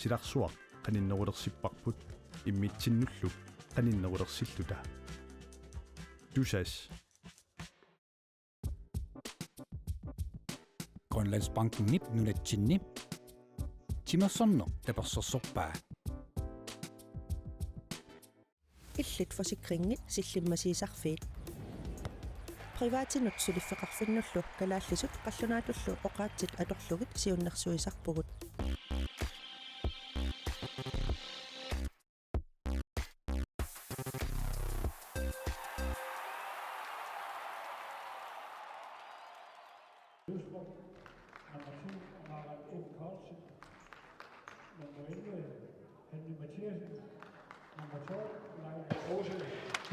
tilarsuaq qaninnerulersipparput immitsinullu qaninnerulersilluta tusas Grønlandsbanken nip nunatsinni timersorno tapersorsorpaa illit forsikringit sillimmasisarfiit privaatinut suliffeqarfinnullu kalaallisut qallunaatullu oqaatsit atorlugit siunnersuisarpugut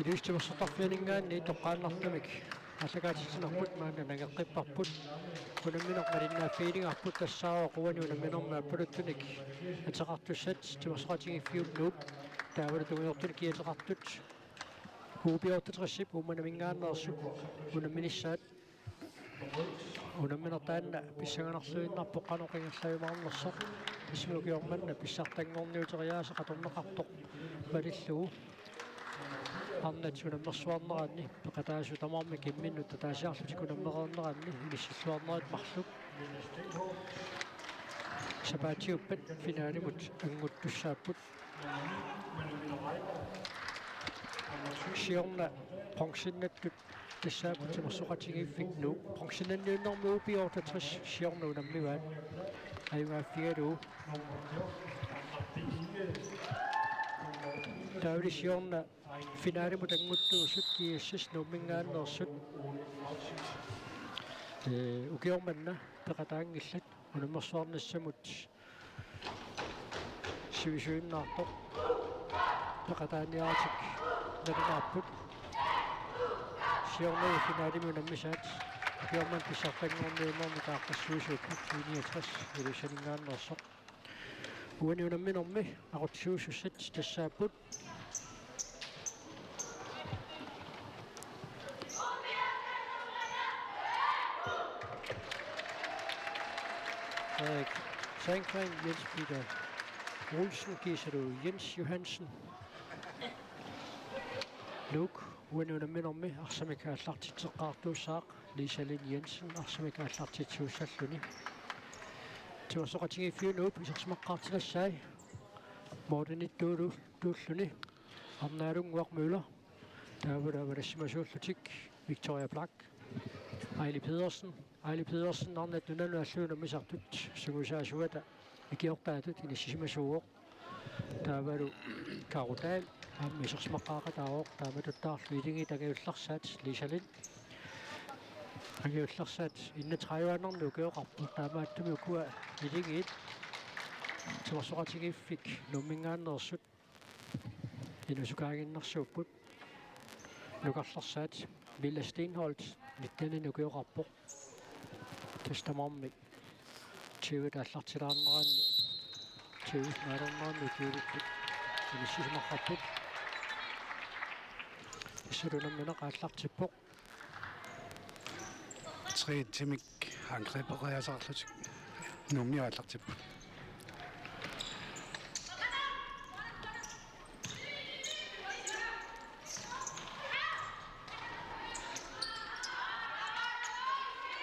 Ilustimosortarfianingaanni toqqaannartamik asakaatitsinarput maana nangaqqiparput kunamminormalinnaaffiilingarput tassaawa quwani unamminormaapuluttunik ataqartussat timosoqatingiffiulluup taavalutungiortunik kiateqartut huupiortuterissip uumanamingaannersup unamminissaat unamminertaanna pissanganarluinnarpoq qanoqingerlavimaarnersoq ismuukiormanna pissartangorniuteriaase qatorneqartoq malillugu арнатсунаммерсуарнераанни пеқатаасу тамаарми кимминнут татаасиарлутикунаммеқарнераанни илиссаллуарнерат марлук сапаатиуппат финаалимут ангуттуссааппут сиорна пенсиннаттут тассааппут самерсоқатигииффикнуу пенсиннанниуннэрмуу пиортатрис сиорна унаммиваат аймааффигалуу тааврисиорна финаалимут ангуттуусут кииссис нуммингааннерсут укиорманна пеқатаангиллат унаммерсуарнассамут сивисуиннаартоқ пеқатааниаратик налинаарпут сиорнаа финаалими унаммисаат укиорман писсартангорниуморми тааққассуусууппут 69 илусанингааннерсоқ уани унамминорми ақутсуусуссат тассааппут Sankring Jens Peter Olsen giver du Jens Johansen Luke uanunamminormi arsamikaallartitseqqaartuussaaq Lisa-Lin Jensen arsamikaallartitsuussalluni tuassoqatigiffiunuup isersimaqqaartilassai Mordenittuulu tuulluni Arnaalunguaq Møller taavulaavalassimasuullutik Victoria Black Ejli Pedersen arnat nunallualluunammisartut sungusaasuata ikiortaatut inissisimasuuoq taavalu Karudal аммисерсмаққаақатаароқ тааматуттаарлу илинги тагиулларсаат Лисалин агиулларсаат инна траиваанерну укеоқарпу таамааттуми укуа илингиит тимерсоқатигиффик нуммингааннерсут инусукаагиннарсууппут нукарларсаат Вилла Стенholdt ниттанин укеоқарпоқ тестамарми 20 аллартилаарнераанни 20 наалернераанни киулуппут инissisмаққарпут исулунаммина qaаллартиппоқ 3 timik angrebereasarlutik nummiaallartippu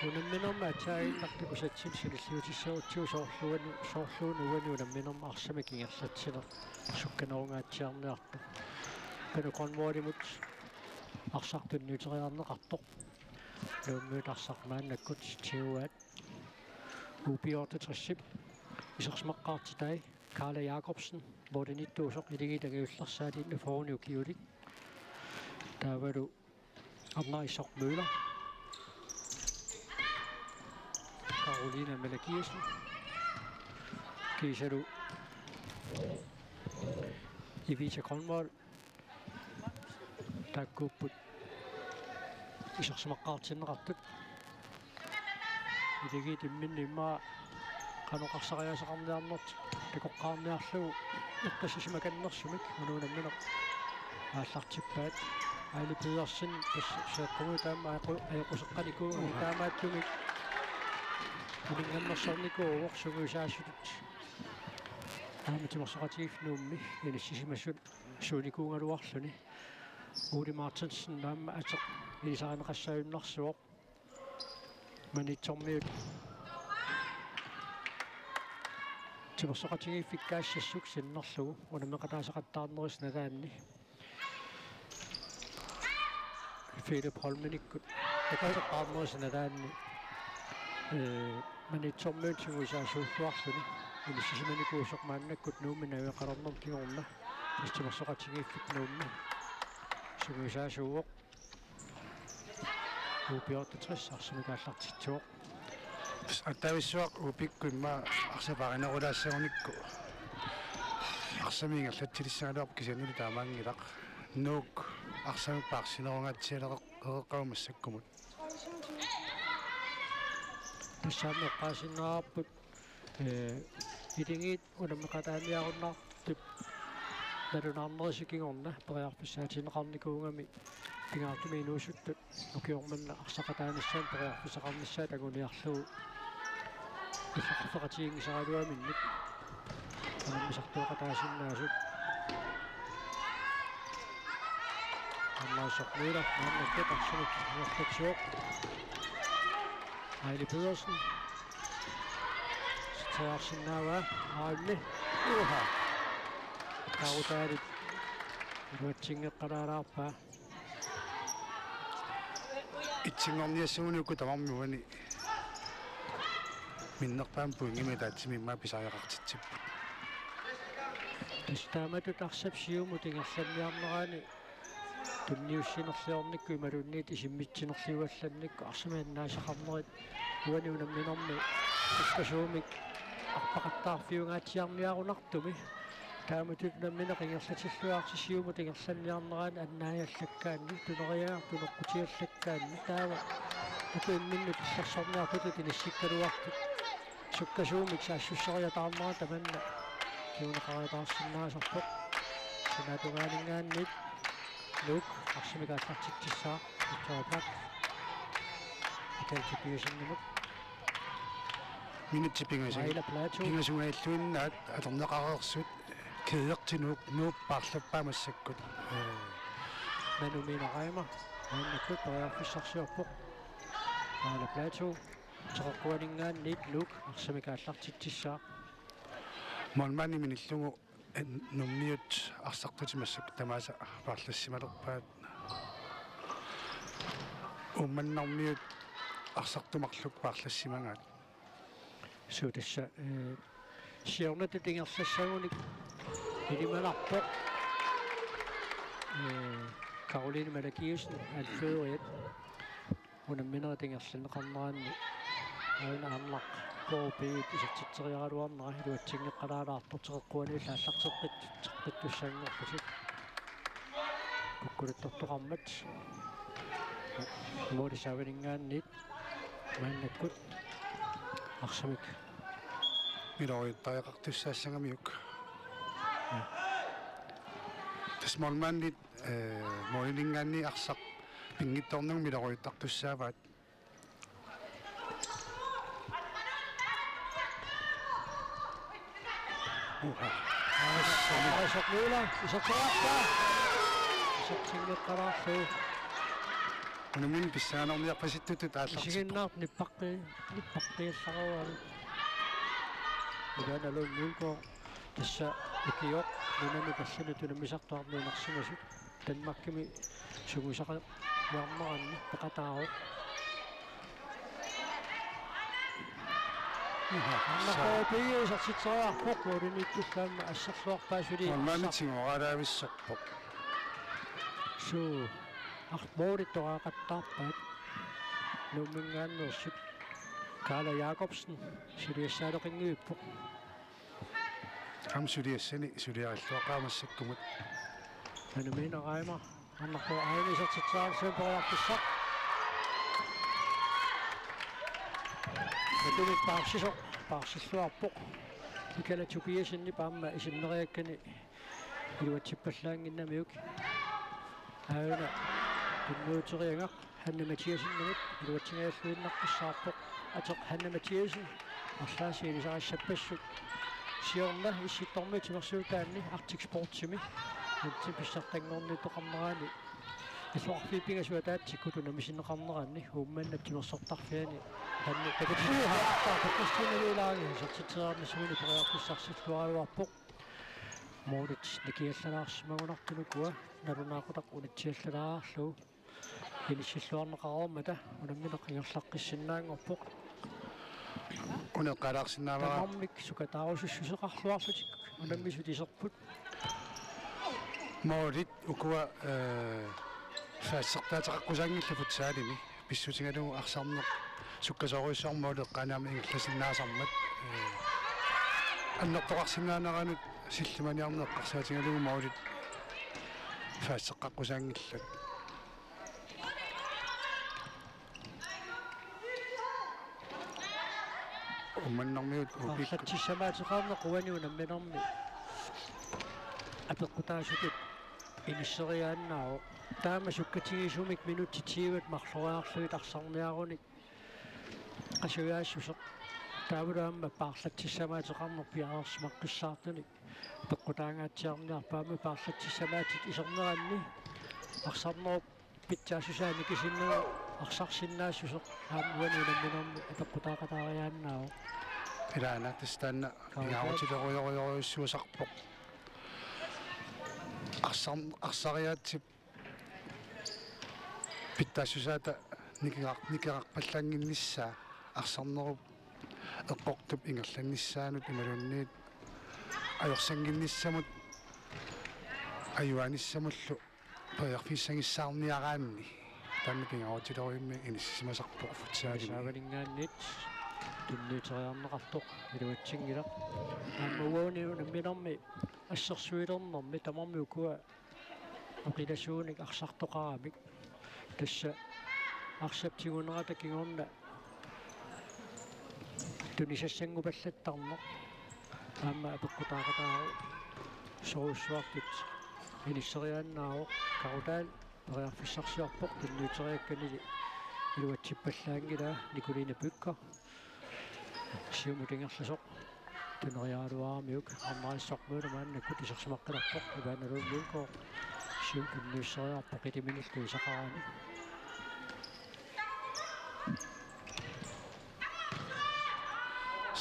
унамминерма атсаагиннартикусатсин силиссиутиссаутсуусоорлуану соорлуунуану унамминерма арсамакингерлатсилер сукканерунгаатсиарниарту кануконмуалимут арсартунниутериарнеқартоқ нууммуутарсармааннаккут тиуаат упиортатриссип исерсмаққаартитай Карла Jakobsen Mordenittuусоқ илигитагиулларсаати инну фоониу киулик таавалу Arnaisoq Møller Carolina Malakiasen Kisalu Evita Grønvold Takkupput исерсмаққаартиннеқартут илигит имминнимаа каноқарсариасақарниарнерт такоққарниарлугу иққассисимаканнерсумик унуунамминеқ ааллартиппаат Ejli Pedersen сеққуму таама аеқусеққаникуу таамааттумик илингаммерсорникуу орсугуисаасутут тааматимерсоқатигифнуумми илиссисимассут сууникуунгалуарлүни Uli Martinsen наама атеқ илисаанеқассаюннарсуоқ манитсормиут тимерсоқатигиффиккаассассук синнерлугу унамеқатаасақаттаарнерис налаанни Philip Holmenikku такаасаққарнерис налаанни манитсормиут сигуисаасууффуарлүни илиссисиманикуусоқмааннаккут нууминавеқалернер кигорна тимерсоқатигиффик нуумми сигуисаасууоқ упиортатрис арсимикааллартитсуоқ аттависсуақ упиккуимма арсапаринерулаассагуникку арсамиингерлатсилиссагалуарп кисианнули таамаангилақ нуук арсамиппаарсинерунгатсиалеққаумассаккумут тассаамеққаасиннаараппут илингиит унамеқатаамиаруннаартип налунаарнерисикигорна периарписсаатинеқарникуунгами пингаартумиинуусуттут укиорманна арсақатааниссаан периарписақарниссаат агуниарлугу иллаққафеқатигингисаралуаминник анаммисартуоқатаасиннаасут аммаасоқнуила наамнаккет арсамик нерлатсуоқ Heidi Pedersen ситаарсиннаава аалли уха таутаарит руатсингеққараараарпаа итсингорниассуунукку тамармиуани миннерпаам пуингими таатсимиммаа писариақартитсиппут тастааматут арсапсиуму тингерланниарнераани тунниуссинерлиорникку ималунниит исиммитсинерлиуалланникку арсамааннаасақарнерит уани унамминорми иккасуумик арпақаттаарфиунгаатсиарниарунартуми тааматут намминеқингерлатиллуаарсисиуму тингерланниарнераани аннааяллаккаанни тунериаа тунеққутиаллаккаанни таава укуимминнут илларсорниартуту тиниссиккалуартут суккасуумик саассуссериатаарнера таманна киунеқариатаарсиннаасарпоқ синатугаанингааннит Luke, арсимикааллартиттиссаа итсаапак итэлтипиусиннамут минутсипингасунгайлуиннаат аторнеқареерсут кеертинуук нууппаарлаппаамассаккут мануминарайма маннаккут периарфиссарсиорпоқ аала плату теққуанингааннит Luke арсимикааллартиттиссаа монмани миниллугу нуммиут арсартутимассак тамааса паарлассималерпаат умманнармиут арсартумарлук паарлассимагаат сутасса сиорнату тингерлассагуник илималарпоқ Каролина Малакиусен алфеуриат унамминера тингерланеқарнераанни аана анлақ Borby isatitteriaruarnera hiluatsingeqqalaalaartorteqquani иллааллартеққиттуссаангорпусит куккулуттортоқармат морисавинингааннит мааннаккут арсамик милориттариақартуссаассангамиук тасмолмааннит моринингаанни арсақ пингитторнуг милориттартуссааваат Asaknula, isaksaappa. Isaksingeqqaraarlu. Unamin pissaanorniarpasittutut aallartippo. Isiginnaart nippaqiallaruaru. Iganalun nulko tassa ikioq nunami kallani tunammisartuarniinarsimasut Danmarkimi sugusaqa yarmaranni paqataaruq. Annaqaapii isarsiteriarpoq ulinittullaamma assarluarpaasuli Molmaanitsingoralaavissarpoq su artmooritoraaqattaarpaat nuummingaannersut Carla Jacobsen suliassaaloqinngivippoq hamsuliassani suliarilluaqaamassakkumut anumeeneraima annaqo aanisertiteriarsuuperiarpissaq Natumit paarsilluarpoq ikala tupiasinni paamma isinneriakkani iluatsippallаангиннамиук аана tunnuuteriangaq Hanne Mathiasen-namut iluatsigaаллуиннарписсаарpoq атеқ Hanne Mathiasen арлаасиилисарассаппассут siorna issittormi timersuutaanni Arctic Sportsimi pissartangorni toqarneraani исуарфипингасуа таатсиккутуна мисинеқарнераанни уумманнат тимерсортарфиани танни такатиуаартарпаккастуналуулааги сертитераарнисуини периарписсарсиллуаруарпоқ моодит никиаллалаарсимагунартунукуа налунаақутақ унитсиаллалаарлу инissиллуарнеқаруармата унамминеқ ингерлаққиссиннаангорпоқ унеққалаарсинаавара тамармик сукатаарусуссусеқарлуарлутик унаммисут исерпут моорит укуа фассертаатеқаққусаангиллафут саалими писсутингалугу арсарнеқ суккасоруиссаармауле эққанаами ингерласиннаасармат аннертоқарсинаанеранут силлиманиарнеққарсаатингалугу моорит фассеққаққусаангиллат умманнэрмиут упик арлатсиссамаатеқарне қуани унамминерми апеққутаасутут инisseriaannao таама суккатигисумик минуттитииват марлориарлуит арсарниаруник qasuяассусеқ таавулаамма paarlatsissamaatеқарнер пиаарсмаққиссаартуник пеққутаангаатсиарниарпаама paarlatsissamaatит исернеранни арсарнеруп питсаасусаани кисиннера арсарсиннаассусеқ аамуани унамминерми апеққутаақатаариааннао илаана тастанна ингауtilеруйоруйоруйуссуусарпоқ арсариаатсип питтаасусаата никеқарпаллаангинниссаа арсарнеруп эққортуп ингерланниссаанут ималунниит ajorsanginnissamut аюаниссамуллу паярфиссангиссаарниараанни таннакингауtilеруимми иниссимасарпоқ футсаалими саавалингааннит тунниитериарнеқартоқ илуатсингила ааммауани намминерми ассерсуилернэрми тамарми укуа оқиласууник арсартоқарамик тасса арсаптигунерата кингорна тунисассангупаллаттарнеқ аама апеққутаақатаару соруссуартут инisseriaannaaru карутаал периарфиссарсиарпоқ тунниитериакканили илуатсиппаллаангила никулина пукка сиумутингерласоқ тунериаалуарамиук арнариссармууна мааннаккут исерсимаққиларпоқ ивааналууллуукоо сиум туннииссериарпоқ илиминиллу исақараани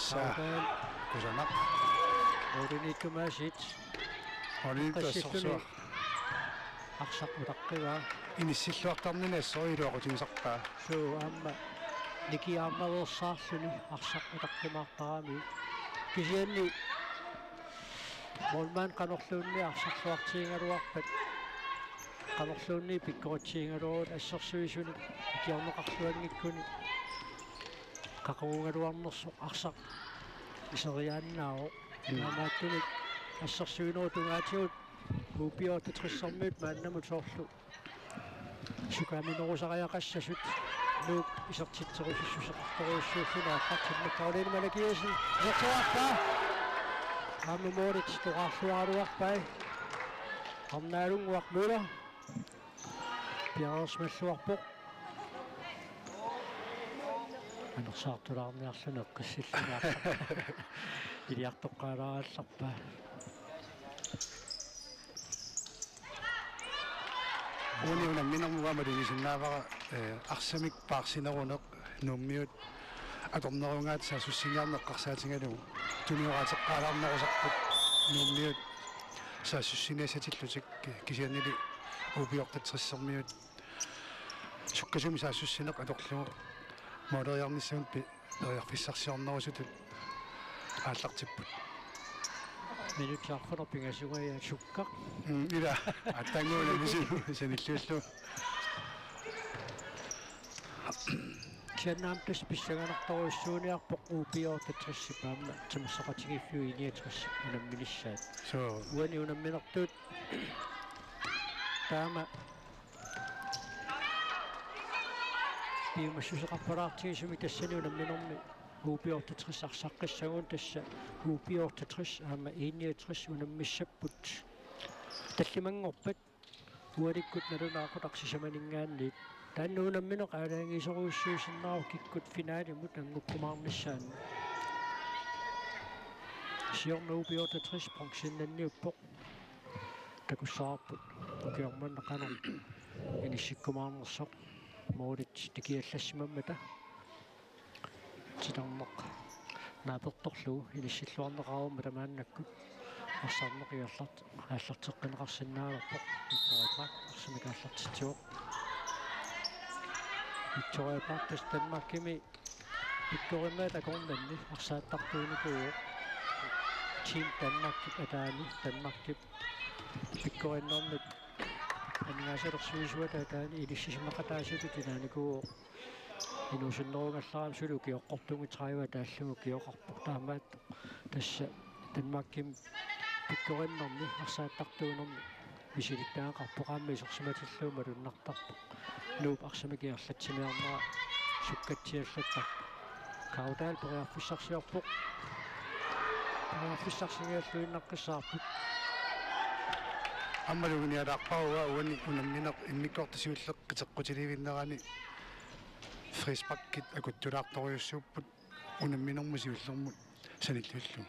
саа кусанақ оринитумаасит оринитассорсуа арсақутаққиваа иниссиллуартарнина ассориилуақутимисарпаа суу аама никиаарнерсаарлуни арсақутаққимаартарами кисианни молман канорлуунни арсарлуартиингалуарпат канорлуунни пиккорутиингалуурут ассерсуисуни киарнеқарлуангиккуни какуунгалуарнерсо арсақ исериааннао наамааттуник ассерсуиноо тунгаатигут упиорта триссармиут мааннамут соорлу сукаминерусариақассасут нук исертитсерусуссусеқарторуссууффуна аққартинна Каролина Малакиусен исертуарпаа аммуорит тугаарлуаруарпай амнаалунгуармула пиарсмаллуарпоқ анерсаартулаарниарлуна эққиссиллунаарлаа илиартоққалараалларпаа униуна минермуамалигисиннаавара арсамик паарсинерунеқ нуммиут аторнерунгаат саасуссиниарнеққарсаатингалугу туниораатеққалаарнерусарпут нуммиут саасуссиниасатиллутик кисианнили упиортатсерсэрмиут суккасуми саассуссинеқ аторлугу модериарниссамут периарфиссарсиорнерусутут ааллартиппут минутсаарфунер пингасугая сукка ила аттангууна мисилу саниллуаллу кианнаамтас писсаганарторуссууниарпоқ упиортатриссипаама тамассақатигиффу иниатрисс унамминиссаат со уани унамминертуут таама пиумассусеқарпалаартигисуми тассани унамминерми упиортатрис арсаққиссагуун тасса упиортатрис аама иниатрис унаммиссаппут таллимангорпат уаликкут налунаақутарсисаманингаанниит тааннуунамминеқ аалаангисоруйуссуусиннаару киккут финаалимут ангуппумаарниссаан Siornuupiorta 60 pronksinnanniuppoq takussaarput ukiormannaqanum inissikkumaarnersoq moolit tikiallassimammata titarneq naapertorlugu inissilluarneqarumma tamaannakkut арсаарнеқиалларт ааллартеққинеқарсинааlerpoq Victoria арсимикааллартитсуоқ Victoria Park Danmarkimi Victoria такорнанни арсааттартууникуу Team Danmark атаани Danmarkip Victoriannermit ангаасалерсуисуата атаани илиссисимақатаасуту тинааникуу инусиннеругаллараам сулуки оққортунги траива тааллугу киоқарпоқ таамаат тасса Danmarkим Victoriannermi арсааттартуунерми висилиттаақарпоқаамми исерсиматиллуума луннартарпоқ нууп арсамикиарлатсимиарнера суккатсиаллаттар каудал периарфиссарсиорпоқ периарфиссарсигаллуиннаққиссаарпут аммалугниалаарпауа уани унамминеқ иммиккортисиуллеққитеққутиливиннерани фриспаккит акуттулаарторюссууппут унамминермусиуллермут саниллуллу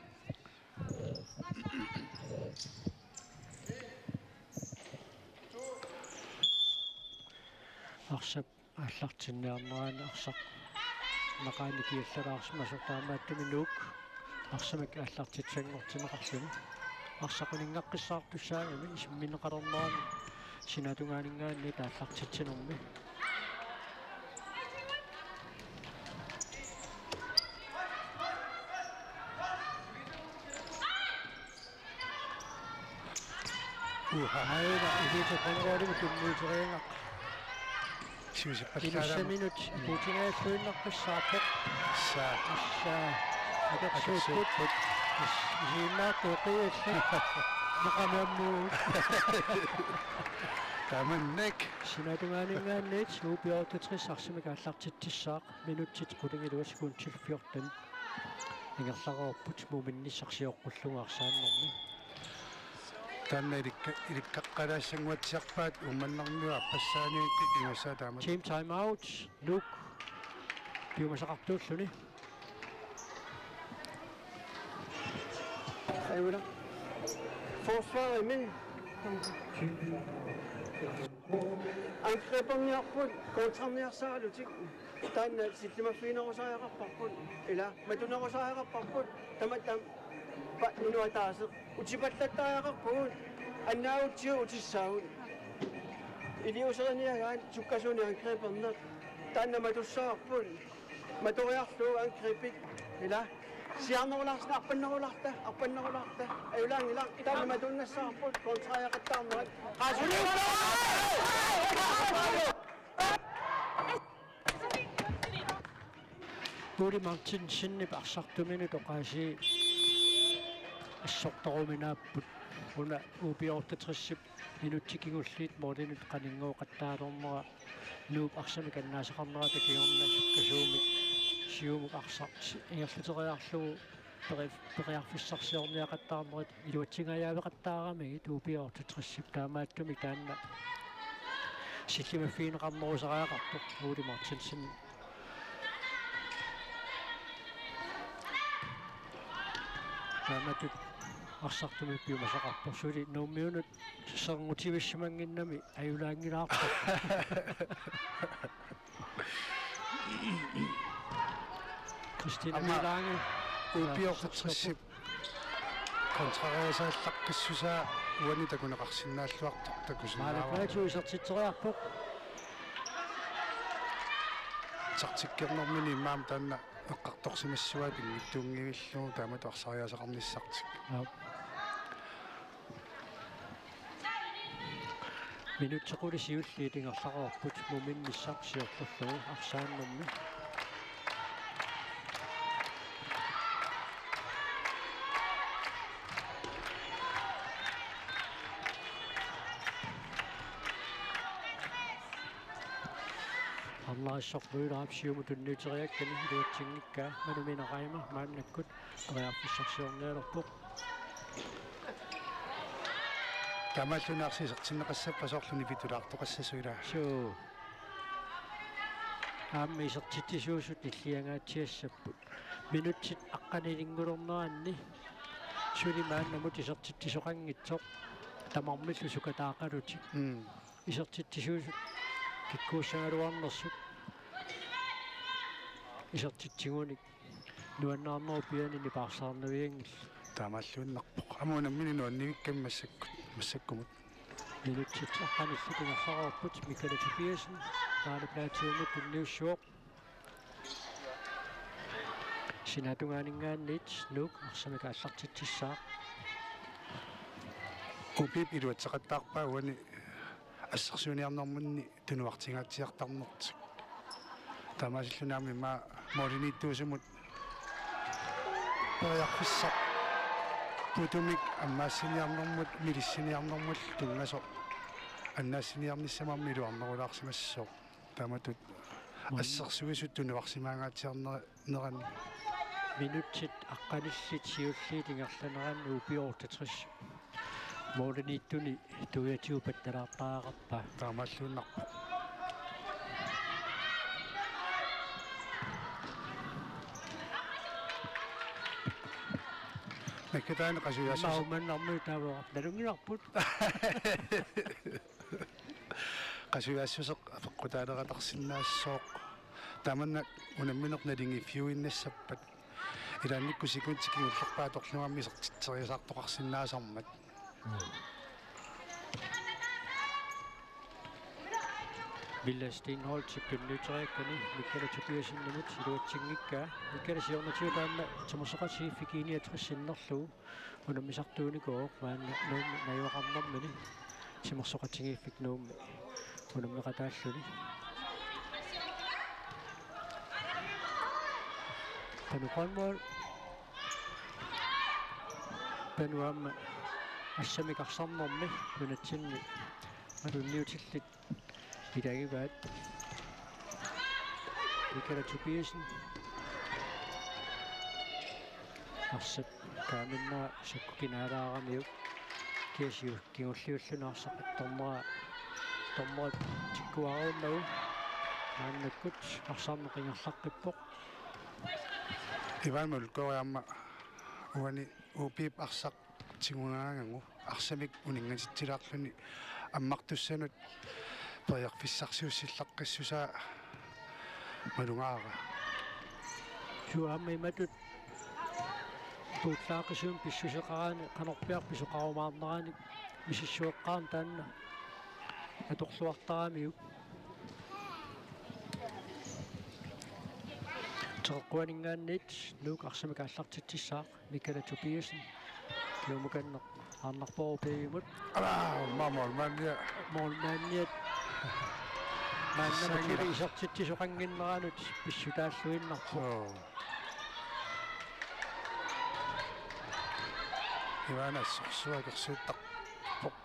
арсап ааллартинниарнерани арсақ нақааникиаллалаарсимасортаамааттуминуук арсамик ааллартитсангортинеқарлуни арсақунингаққиссаартуссаагами исимминеқалернерани синатунгаанингаани тааллартитсинерми Aina idite kongoorimi tummuuteriingaq сиусиппаллаалаа 5 minut iditegaаллуиннарпассаарпоқ саа акерсууппут жимаатоқиалла мақамаммуу таманнек синатунгаанингааниит суупиортатрис арсимикааллартиттиссаақ минуттит qulingilua 14 ингерлароорпут муминниссарсиоққуллуга арсааннэрми танна иликкаққалаассангуатсиарпаат умманнармиуа пассааниуки ингасаа таамат team time out Luke биумасақартууллуни Ayuda. Forsvaret med. Angrebamniarput kontramiarsaalutik. Tanna sittimafiinerusaajaqarparput ila matunerusaajaqarparput tamattam minuataaseq utipallattaajaqarput annauutsiu utissaavut iliuserianiagaan sukkasuuni angreperneq tanna matussaarput matoriarluu angrepik ila siarnerulaarsa arpannerulaarta ayulaangila tanna matunnassаарput kontraajaqattaarnerat qaasuni Puri Martin sinnip arsartumini toqaasi ассорторуминааппут уна упиортатрissip минутикигуллиит моодинут qaninngooqattaalornera нууп арсами каннаасақарнера такиорна суккасуумик сиумук арсар ингерлутериарлугу периарфиссарсиорниақаттаарнерит илуатсингаявеқаттаарамиги упиортатрissip таамааттуми таанна силлимаффиинеқарнерусараақарпоқ Puri Martin син таамаатут арсартуми пиумасақарпор сули нууммиунут сэрнгутивиссимангиннами аюлаангилаарпо Кристина Миланге упиортатрissip контраариасааллаққиссусаа уани такунеқарсинааллуартор такусинаа малакаату исертитсериарпоқ сартиккернэрмини имаам таанна эққарторсимассуа пингиттуунгивиллуу таамат арсариасақарниссартик минутсеқули сиулли тингерлароорпут муминнissaq сиорллугу арсааннэрми Allaassarluulaap siumutunniuteriakkani luutsiнгиккаа мануминераима мааннаккут периарфиссарсиорниалерпоқ тамааллунаарсисертиннеқассаппасоорлуни витулаартоқассасуила суу ааммисертитсуусут иллиангаатсиассаппут минутсит аққанилингулернеранни sulimaannamut isertittisoqanngitsoq tamarmillu sukataaqalutik isertittisuusut kikkuussangaluarnersut isertitigunik nuannaarneru pianini paarsaarnaviangil таамааллуиннарпоқ амуунаммини нуаннивиккам массаккумут minutsit aqanillutinerlaqorput Michaela Tobiasen maaliplaatuumut tunniussuoq sinatungaaninggaannit nuuk arsamika аллартитсissaaq упип илуатсеқаттаарпаа уани ассерсуниарнэрмунни тунуартингаатсиартарнертик таамаасиллунаами ма молиниттуусумут периарфиссақ путумик аммаассиниарнэрмут милиссиниарнэрмул тунгасо аннаассиниарниссамарми илуарнерулаарсимассоо тааматут ассерсуисут тунуарсимаангаатсиарнерани minutsit aqqanillit siulliitingerlanerannu upiortatriss mooliniittuni tuiatiupat talaarpaaqarpa таамааллуиннарпо наккатаани qasuyaassusa maumannarmu taavoq nalungilarput qasuyaassuseq appeqqutaaleqatarsinnaassooq tamanna unamminernalingifiuinnassappat ilaannikku sikuntikigullerpaa torlugammi sertitseriasaartoqarsinnaasarmat Ville Stenholt tunnuuteriakkani Michaela Tobiasen-namut iluatsingikkaa Michaela siornatiutaamma tamersoqati fikiniatrissinnerlu unammisartuunikooq maanna nuummi najuaqarnermini timersoqatingiiffik nuummi unammiqataalluni panuqaanmual panuamma assamiqarsarnermi unatsinni alunniutillit idagivaat Michaela Tobiasen arsat kaaminna sakkukinaalaaramiuk kiasiu kingulliullunaarsaqa tormera tikkuaruunnagu aannakkut arsaarneqingerlaqqippoq иван мулкориамма уани упип арсақ тигунаагангу арсамик унингатитсилаарлуни аммартуссанут периарфиссарсиуссиллаққиссусаа малунгаара суаммиматут туутлаақисуум писсусеқараани қанорпиарписоқарумаарнераани мисиссуэққарн таанна аторлуартарамиук теққуанингааннит нуук арсамика аллартитсissaaq Michaela Tobiasen киумуканнеқ арнарпоорупиимут мамол манья молнаанниат мааннамакили исертитсисоқангиннеранут писсутааллуиннарпо ивана сорсуакерсууттарпоқ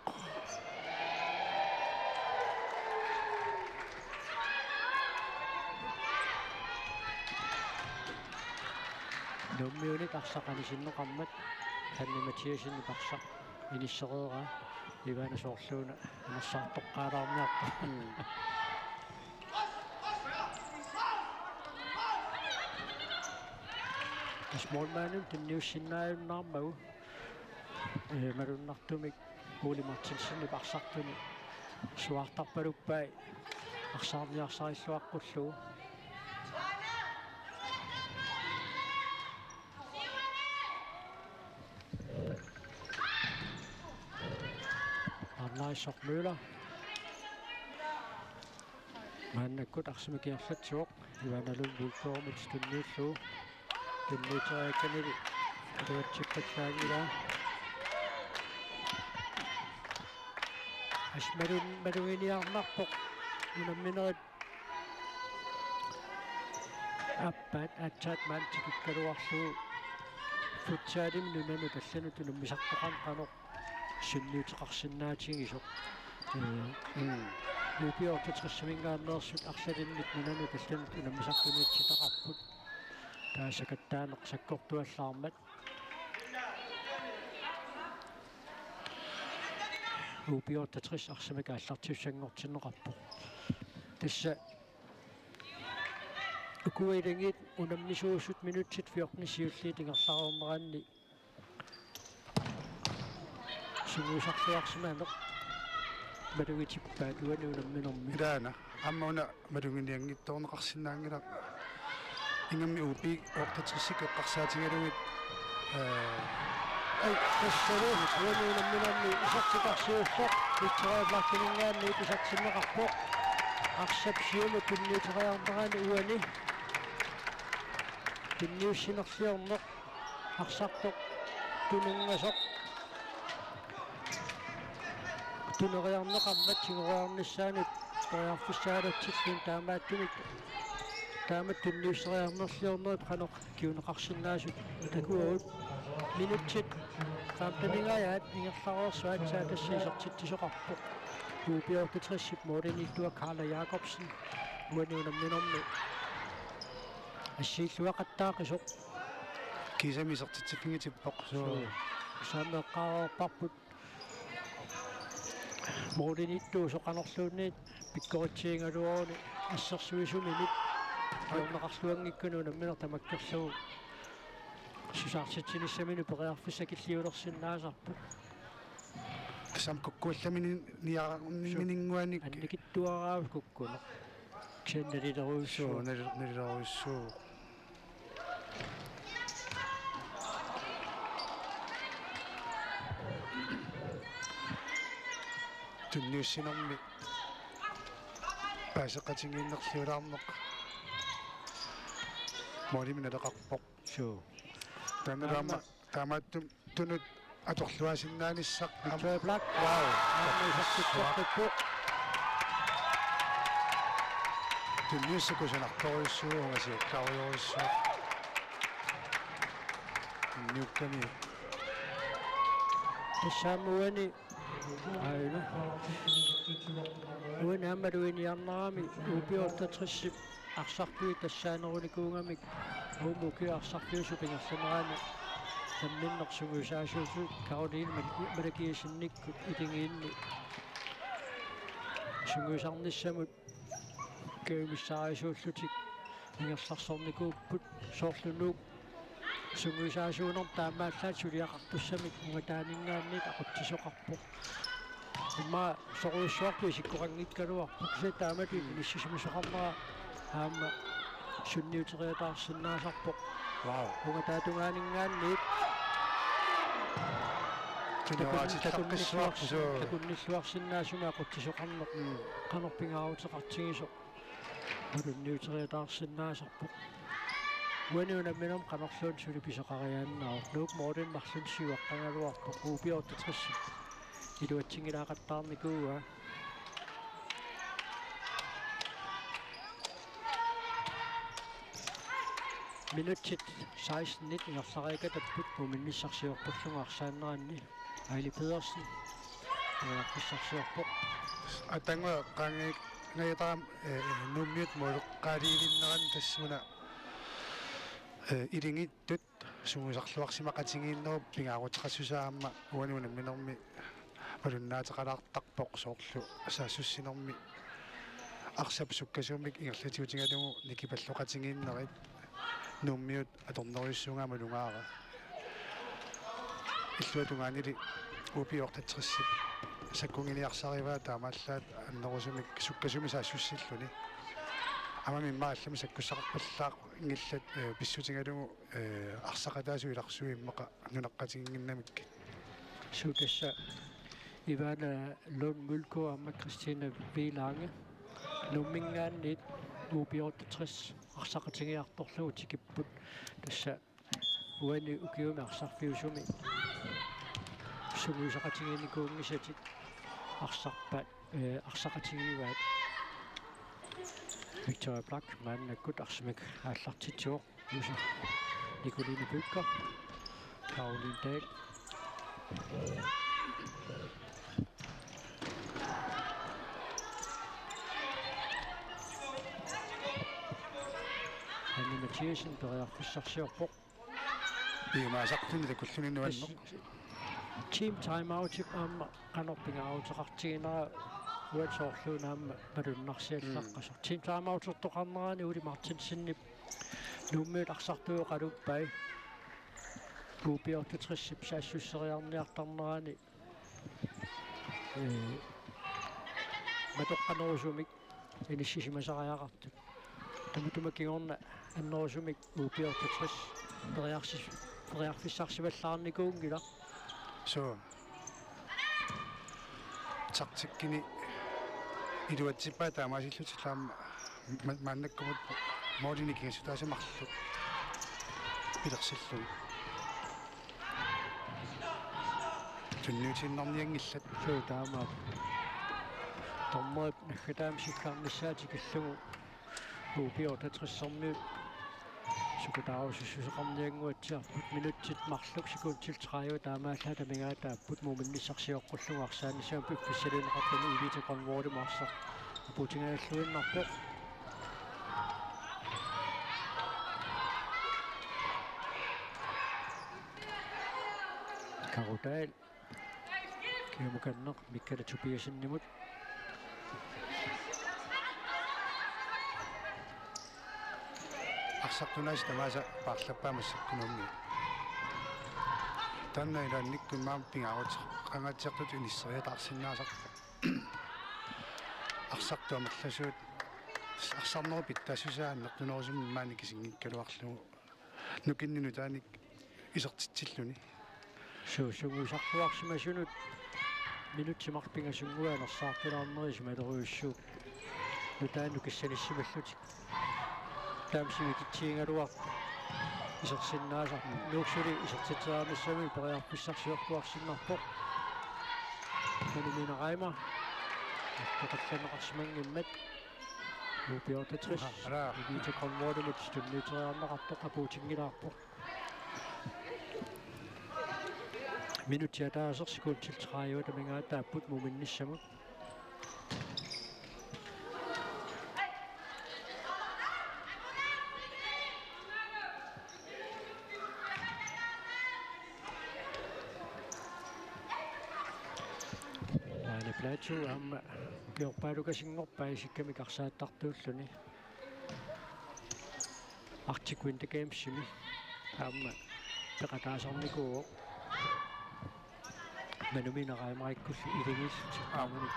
nummiunit arsaqanisinneqarmat Hanni Mathiasen parsaq inissereera ivana soorluuna anersaartoqqaalaarniarpa Smallmanum tunniussinnaajunnaarmagu malunnartumik Uli Martinsen parsartuni suartarpaluppai arsaarniarsarilluaqqullugu Arnaissoq Møller maannakkut arsimikierlatsuoq ivanalun vulkoormut tunniullugu tunniuteriakkanili atuatsippallaagila malunginiarnarpoq unamminerit appaat aatsaat maantikikkaluarlugu futsaalim nunanu tallanut unammisartoqan qanoq sunniuteqarsinnaatigisoq nuupiortatrissimingaanneersut arsalinnik nunanu tallanut unammisartuniitsitaqarput taasakattaaneq sakkortuallaarmat nuupiortatris arsamika allartiussangortinneqarpoq tassa ukuilangit unamnisuusut minutsit 14 siulliitingerlaruumeraanni Sunguisarluarsimaanoq malugitippaat uanuunamminormi Ilaana аммауна малунгиниангитторнеқарсинаангила ингамми упи ортатриссик эққарсаатингалугит ай тассалуут уаnuunamminormi исартиқарсиуссоқ итсериабларкинингаанни иписатсиннеқарпоқ арсап сиума пинниутериарнерани уани пинниуссинерлиорнеқ арсартоқ тунунгасоқ тунериарнеқаммат сигориарниссаанут ториарфиссаалатсиллун таамааттумик таамат пинниуссериарнерлиорнерип қанеқ киунеқарсинаасут такуагут минутсит кампанингаят ингерларуарсуат саатассиисертиттисоқарпоқ упиортатриссип мориниллуа Карла Якобсен уануунамминорми ассииллуақаттаақисоқ кисамисертитсиппингитиппоқ соо самеққарпарпут мориниллуу соқанерлуунниит пиккоритсиингалуорони ассерсуисуминит аернеқарлуангиккунуунамминер тамаккерлугу сусаартитсиниссамину периарфисса киллиулерсиннаасарпут сам куккуалламини ниарминингуаник анникиттуарааву куккуне ксенналилеруйссуу налилеруйссуу тунниуссинерми паасеқатингииннерлиулаарнеқ мориминалеқарпоқ суу таамааттум тунут аторлуасиннааниссақ Victoria Black вау аамисартиттортуппу тунниуссакусанарторуйссуугасиаккаариориссуу ньюккани тассаамуани айна уинаамалуиниарнарами упиортатриссип арсарпуи тассаанеруникуунгамик уумуки арсарпиусу пингерланерани тамминнерсугусаасуусут Каролин малакиисинниккут илингиинни сугусарниссамут кеумиссаарисууллутик ингерларсорникууппут соорлунуук сугусаасуунер таамааллаат сулиақартуссамик унгатаанингаанник ақуттисоқарпоқ имма соруйссуарту исиккорангиккалуарпут се таамати ниссисимисоқарнера аама сунниутериатаарсинаасарпоқ вау унгатаатунгаанинггаанниит такунниллуарсинаасума ақуттисоқарнеқ қанерпингаарутеқартигисоқ улунниутериатаарсинаасарпоқ уануунамминерм қанерлуун сулиписоқариааннаа нуук морден марлун сиуаққангалуарпоқ упиортатрисси илуатсингилаақаттаарникууа минутсит 16-19 ингерлариакатаппут муминниссарсиорпуллунга Айли Педерсен писсарсиорпоқ атангуа қангик ngaitaam nummiut moeqqaaliilinneran tassuna илингиттут сугусарлуарсимақатингииннеруп пингаарутеқассусаама уануунамминерми палуннаатеқалаартарпоқ соорлу асаассуссинерми арсап суккасуумик ингерлатиутингалугу никипаллоқатингииннерит nummiut аторнеруйссуунгаама лунгаара иллуатунгаанили упиортатриссип саккунгилиарсариваа таамааллаат аннерусумик суккасуми саассуссиллуни амамиммааллами саккуссақарпаллаақ ингиллат писсутингалугу арсақатаасу иларсуиммақа нунаққатингиннамик сукасса Ивана Лund Mølko og Christina V. Lange nummingaanniit упиортатрис арсақатингиарторлуутикиппут тасса уани укиуми арсарфиусуми сугуисақатингиникуунгисатик арсарпаат арсақатингиваат Victoria Black мааннаккут арсимик ааллартитсуо юса Nicoline Bødker Caroline Dahl Anne Mathiasen периарфиссарсиорпоқ имаасартуни такуллуниннуанно team timeout аама канорпингааутеқартигинера уатсоорлуунаама палуннарсиаллаққасо team timeout ортоқарнерани ули мартинсиннип нуммиут арсартуо қалуппай пупиортатрissip саассуссериарниартарнерани матоққанерусумик инissisimasariaqartut тамутумакигорна аннерусумик упиортатрис периарфиссарсиваллаарникуунгила so тартиккини илуатсиппаа таамаасиллутиллаама мааннаккумут моолиникигасутаасамарлут пилерсиллуи тунниутиннарниангиллат суу таамаа томмоп нахатаамсиккаарнissaати киллугу упиортатрissэрмиут сукутааусуссусеқарниангуатсиарпут минутсит марлук секундтил 30 таамааллаа тамингаатааппут муминнissarsiоққуллугу арсааниссаам пиффиссалуинеқартани илитеқарнуорумаарсар путингааллуиннарпоқ карутаал киумуканнеқ миккала тупиасиннимут арсартунаас тамааса паарлаппаамассаккунумми таннаилаанниккун маам пингаарут қангатсертут униссериатаарсиннаасарта арсартуамерласуут арсарнеру питтаасусааннертунерусумми маани кисингиккалуарлугу нукиннуну тааник исертитсиллуни суусугусарфуарсимасунут минутсимарпингасунгуанерсаартулаарнерис малеруйуссуу нутаану киссаниссималлутик таамсивикитсиингалуар исерсиннаасар нууксули исертитсераамиссами периарписсарсиортуарсиннарпоқ мануминерайма тоқалланеқарсимангиммат упиортатрис илитеқарнуорумут стунниутериарнеқартоқ апуутингилаарпоқ минутиатаасер секундтил 30 тамингаатааппут муминниссамут плачу амма георпаалукасингорпаа исикками карсааттартууллуни артиквинте геймсими амма пекатаасарникуу мануминераамариккулли илигиссути ааманик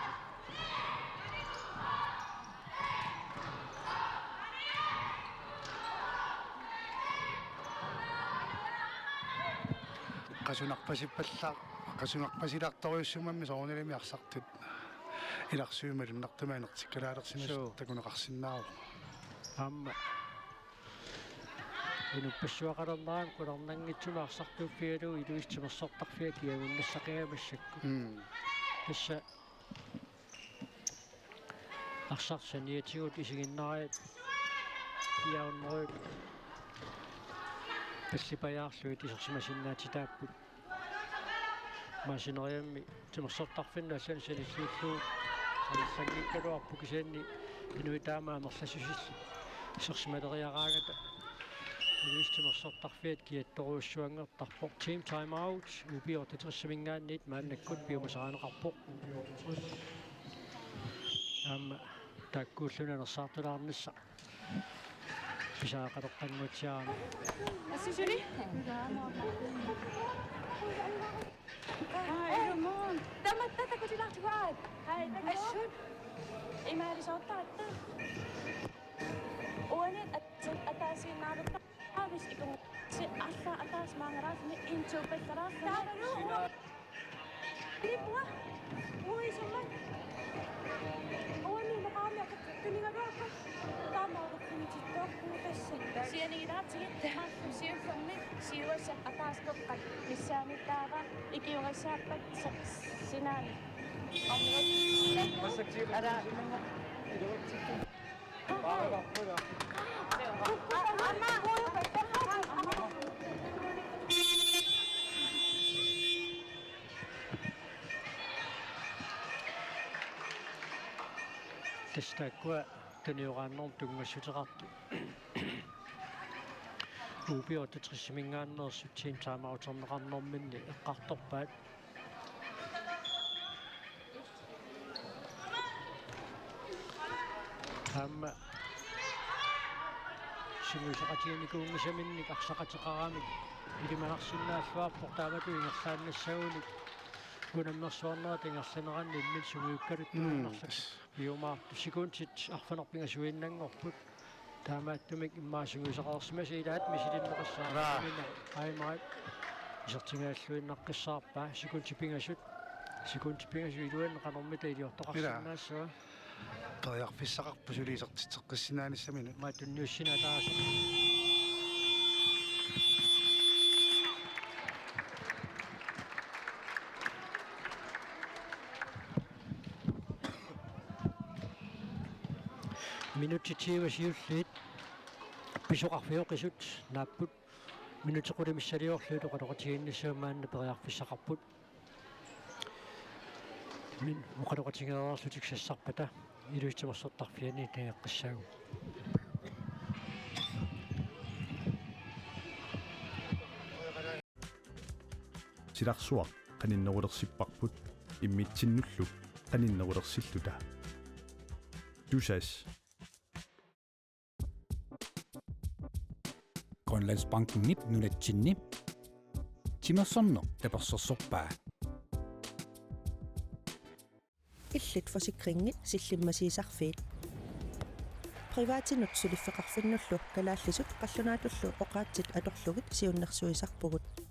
qasunerpasippallaaq qasunerpasilaartoriussumammi soornilimi arsartut ilarsuumalunnertumaanertikkalaalersimas takuneqarsinnaaru амма инуппассуақалернаам куларнангитсума арсартууппигалу илуистимерсортарфиа киагуннассақиамассакку тасса арсарсаниатигут исигиннариат киауннеруп пассипаяарлуит исерсимасиннаатитааппут масинериамми тимерсортарфинна аллансалиллууллуу аллангиккалуарпу кисаанни инуитаамаа мерласусилли исерсималериараагата илуистимерсортарфиат киатторуussуангертарпоқ team time out упиортатериссамингаанниит мааннаккут пиумасараанеқарпоқ амма таккууллунанерсаартулаарнисса писаақалеққангутсиарами Assisuri? Ramon, tata ko sila tuwad. Ay, asyon. Imari sa tata. Uwanit at atasin narot na. Habis ikong si asa atas mga ras ni incho pa sa ras. Tara no. Hindi po ah. Uwi sa man. Uwanit na kami ako. Tulingan ako. Tama ako pinitito. Siya nangilat sige. Siya family. Siya sa atas ko. Misamit tara. Ikiwasapat sa sinan. Ara. тастааккуа таниорааннер тунгмассутерарту упиортатрисимингааннерсут team time out-ернеқарнэрминни эққарторпаат амма симусеқатианикуунгасаминник арсақатеқарамик илиманарсиннааллуарпор таамату ингерлааннассагуник сикунаммерсуарнера тингалланеранни иммит сугиуккалут тууннарлак иумаа сикунтит арфанерпингасуиннангорпут таамааттумик иммаасугуисақарсимас илаат мисилиннеқассаа аймаа исертингааллуиннаққиссаарпаа сикунтипингасут илуаннеқанормита илиортоқарсинаассаа тоярфиссақарпу сулисертитеққиссинааниссамину маатунниуссина тааса минутитиивасиуллиит писоқарфиоқисут нааппут минутеқулимиссалиорлууту қалоқатигиннссаамаанна периарфиссақарпут мин муқалоқатигераарлутик сассарпата илуитсимерсортарфиани таеққиссаагу силарсуақ каниннерулерсиппарпут иммитсиннуллу каниннерулерсиллута тусас Grønlandsbanken nip nunatsinni timersorno taperssorsorpaa illit forsikringit sillimasiisarfiit privaatinut suliffeqarfinnullu kalaallisut qallunaatullu oqaatsit atorlugit siunnersuisarpugut